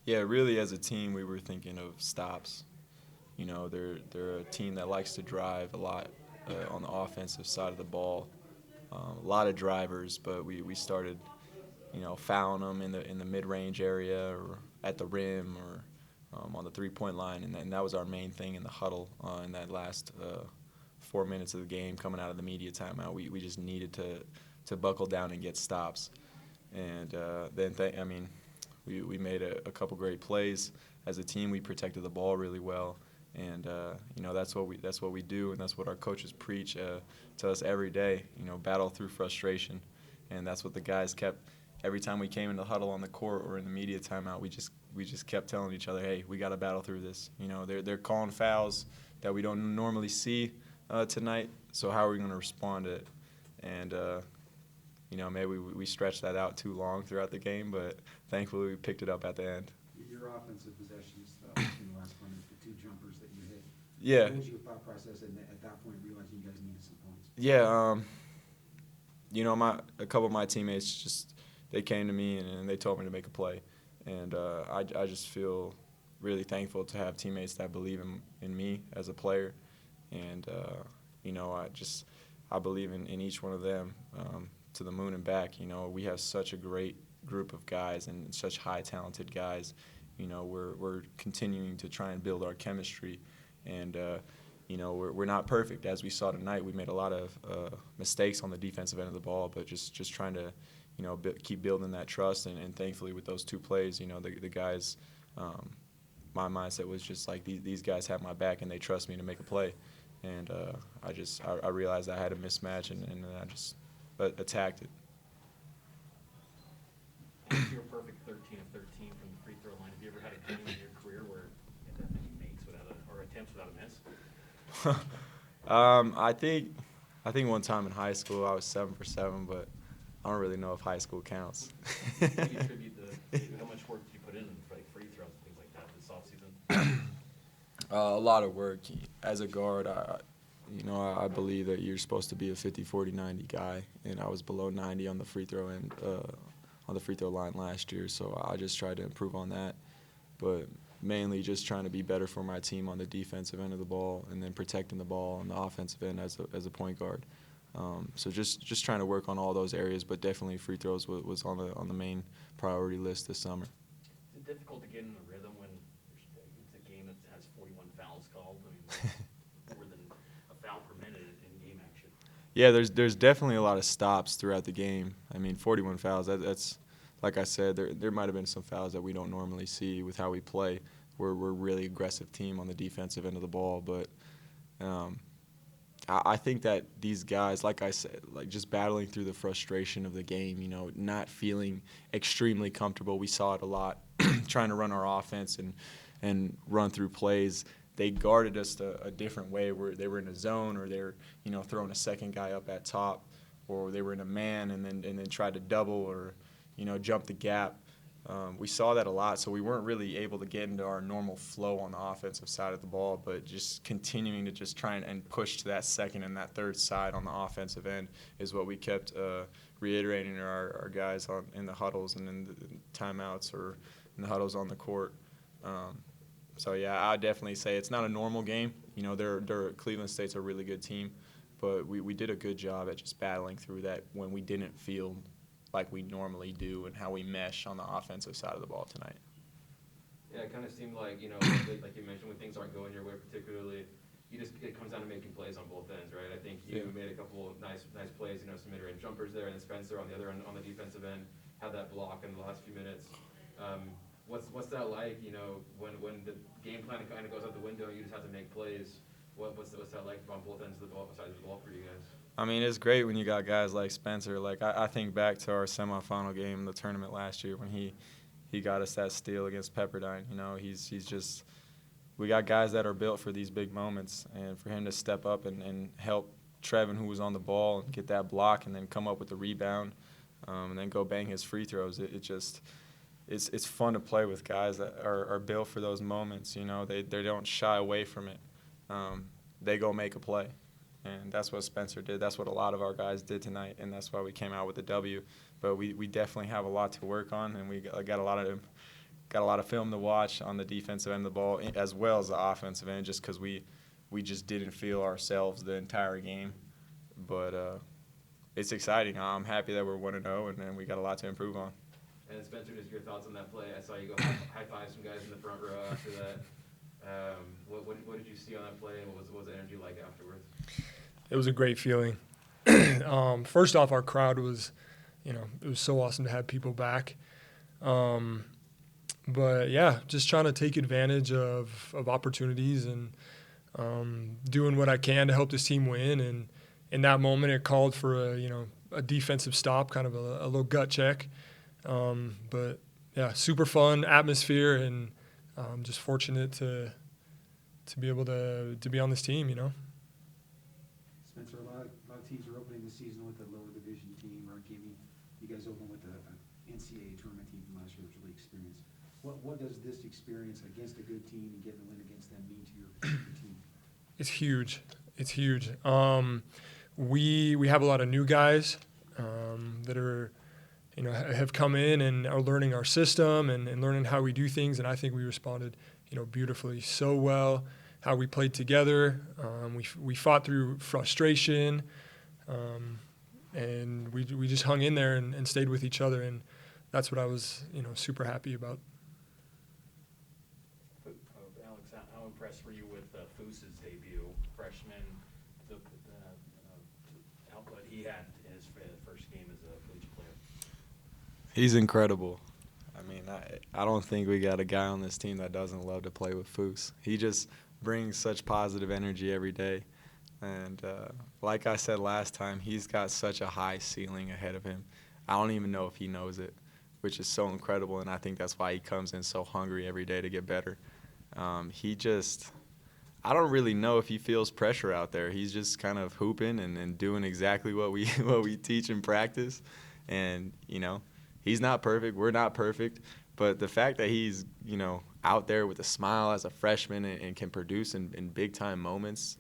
Yeah, really, as a team, we were thinking of stops. You know, they're a team that likes to drive a lot on the offensive side of the ball. A lot of drivers, but we started, fouling them in the mid-range area or at the rim or on the three-point line, and that was our main thing in the huddle in that last 4 minutes of the game coming out of the media timeout. We just needed to buckle down and get stops, and we made a couple great plays as a team. We protected the ball really well, and that's what we do, and that's what our coaches preach to us every day. Battle through frustration, and that's what the guys kept. Every time we came in the huddle on the court or in the media timeout, we just kept telling each other, hey, we got to battle through this. They're calling fouls that we don't normally see tonight, so how are we going to respond to it? And maybe we stretched that out too long throughout the game, but thankfully we picked it up at the end. Your offensive possessions in the last 1 minute, the 2 jumpers that you hit. Yeah. What was your thought process at that point, realizing you guys needed some points? Yeah. A couple of my teammates they came to me and they told me to make a play, and I just feel really thankful to have teammates that believe in me as a player, and I believe in each one of them to the moon and back. We have such a great group of guys and such high talented guys. We're continuing to try and build our chemistry, and we're not perfect. As we saw tonight, we made a lot of mistakes on the defensive end of the ball, but just trying to keep building that trust, and thankfully with those 2 plays, the guys, my mindset was just like these guys have my back and they trust me to make a play, and I realized I had a mismatch, and I just attacked it. You're a perfect 13 of 13 from the free throw line. Have you ever had a game in your career where you had that many makes or attempts without a miss? I think one time in high school I was 7 for 7, but I don't really know if high school counts. Can you attribute how much work did you put in for free throws and things like that this offseason? A lot of work. As a guard, I believe that you're supposed to be a 50, 40, 90 guy, and I was below 90 on the free throw end, on the free throw line last year, so I just tried to improve on that. But mainly just trying to be better for my team on the defensive end of the ball, and then protecting the ball on the offensive end as a point guard. So just trying to work on all those areas, but definitely free throws was on the main priority list this summer. Is it difficult to get in the rhythm when it's a game that has 41 fouls called? I mean, more than a foul per minute in game action. Yeah, there's definitely a lot of stops throughout the game. I mean, 41 fouls. That's like I said, there might have been some fouls that we don't normally see with how we play. We're a really aggressive team on the defensive end of the ball, but I think that these guys, like I said, like just battling through the frustration of the game, not feeling extremely comfortable. We saw it a lot, trying to run our offense and run through plays. They guarded us a different way, where they were in a zone, or they're throwing a second guy up at top, or they were in a man and then tried to double or jump the gap. We saw that a lot, so we weren't really able to get into our normal flow on the offensive side of the ball, but just continuing to just try and push to that second and that third side on the offensive end is what we kept reiterating to our guys in the huddles and in the timeouts or in the huddles on the court. So, yeah, I would definitely say it's not a normal game. Cleveland State's a really good team, but we did a good job at just battling through that when we didn't feel like we normally do, and how we mesh on the offensive side of the ball tonight. Yeah, it kind of seemed like, like you mentioned, when things aren't going your way particularly, it comes down to making plays on both ends, right? I think you made a couple of nice plays, some mid-range jumpers there, and then Spencer on the other end, on the defensive end, had that block in the last few minutes. What's that like, when the game plan kind of goes out the window and you just have to make plays? What's that like on both ends of the ball, sides of the ball for you guys? I mean, it's great when you got guys like Spencer. Like, I think back to our semifinal game in the tournament last year when he got us that steal against Pepperdine. He's just – we got guys that are built for these big moments, and for him to step up and help Trevin, who was on the ball, and get that block and then come up with the rebound and then go bang his free throws, it's fun to play with guys that are built for those moments. They don't shy away from it. They go make a play. And that's what Spencer did. That's what a lot of our guys did tonight, and that's why we came out with the W. But we definitely have a lot to work on, and we got a lot of got a lot of film to watch on the defensive end of the ball as well as the offensive end, just because we just didn't feel ourselves the entire game. But it's exciting. I'm happy that we're 1-0, and we got a lot to improve on. And Spencer, just your thoughts on that play. I saw you go high-five some guys in the front row after that. What did you see on that play, and what was the energy like afterwards? It was a great feeling. First off, our crowd was, it was so awesome to have people back. But, yeah, just trying to take advantage of opportunities and doing what I can to help this team win. And in that moment, it called for a defensive stop, kind of a little gut check. But, yeah, super fun atmosphere, and just fortunate to be able to be on this team, Spencer, a lot of teams are opening the season with a lower division team, or Gimme. You guys open with an NCAA tournament team from last year, which was really experienced. What does this experience against a good team and getting a win against them mean to your team? It's huge. It's huge. We have a lot of new guys that are, have come in and are learning our system and learning how we do things, and I think we responded, beautifully, so well. How we played together. We fought through frustration, and we just hung in there and stayed with each other, and that's what I was super happy about. Alex, how impressed were you with Foos's debut, freshman, the output he had in his first game as a collegiate player? He's incredible. I mean, I don't think we got a guy on this team that doesn't love to play with Foos. He just brings such positive energy every day. And like I said last time, he's got such a high ceiling ahead of him. I don't even know if he knows it, which is so incredible, and I think that's why he comes in so hungry every day to get better. I don't really know if he feels pressure out there. He's just kind of hooping and doing exactly what we teach in practice. And, he's not perfect. We're not perfect. But the fact that he's, out there with a smile as a freshman and can produce in big-time moments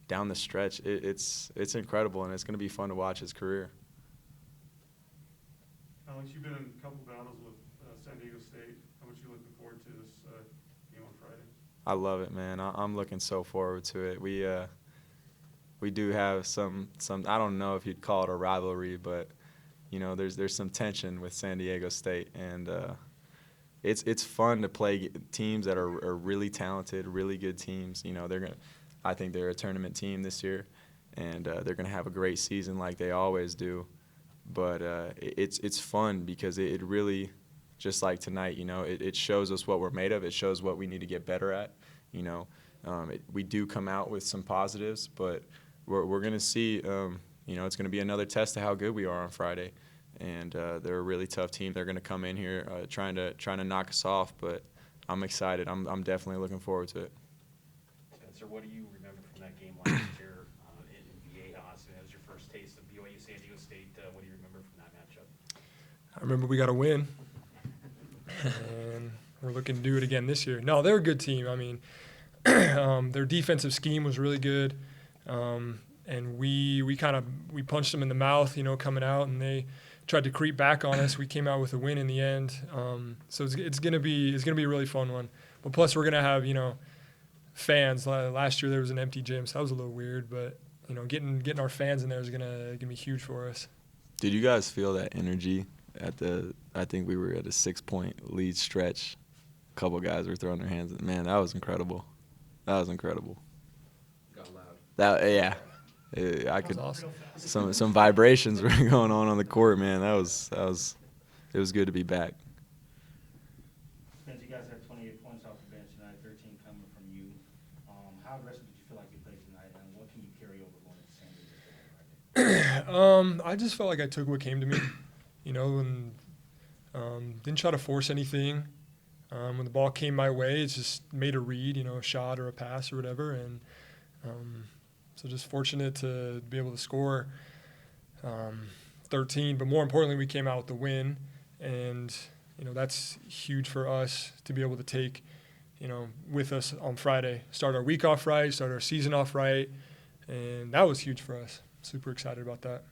down the stretch, it's incredible, and it's going to be fun to watch his career. Alex, you've been in a couple battles with San Diego State. How much are you looking forward to this game on Friday? I love it, man. I'm looking so forward to it. We do have some I don't know if you'd call it a rivalry, but there's some tension with San Diego State, and it's fun to play teams that are really talented, really good teams. I think they're a tournament team this year, and they're gonna have a great season like they always do. But it's fun because it really, just like tonight, it shows us what we're made of. It shows what we need to get better at. We do come out with some positives, but we're gonna see. It's gonna be another test of how good we are on Friday. And they're a really tough team. They're going to come in here trying to knock us off, but I'm excited. I'm definitely looking forward to it. Spencer, what do you remember from that game last year in Viejas? That was your first taste of BYU San Diego State. What do you remember from that matchup? I remember we got a win, and we're looking to do it again this year. No, they're a good team. I mean, their defensive scheme was really good, and we punched them in the mouth, coming out, and they tried to creep back on us. We came out with a win in the end. So it's gonna be a really fun one. But plus we're gonna have fans. Last year there was an empty gym, so that was a little weird. But getting our fans in there is gonna be huge for us. Did you guys feel that energy I think we were at a 6-point lead stretch. A couple guys were throwing their hands. Man, that was incredible. Got loud. Yeah. I could. Awesome. Some vibrations were going on the court, man. It was good to be back. Spence, you guys had 28 points off the bench tonight, 13 coming from you. How aggressive did you feel like you played tonight, and what can you carry over going into San Diego State? I just felt like I took what came to me, and didn't try to force anything. When the ball came my way, it's just made a read, a shot or a pass or whatever, and so just fortunate to be able to score 13. But more importantly, we came out with the win, and that's huge for us to be able to take with us on Friday. Start our week off right, start our season off right, and that was huge for us. Super excited about that.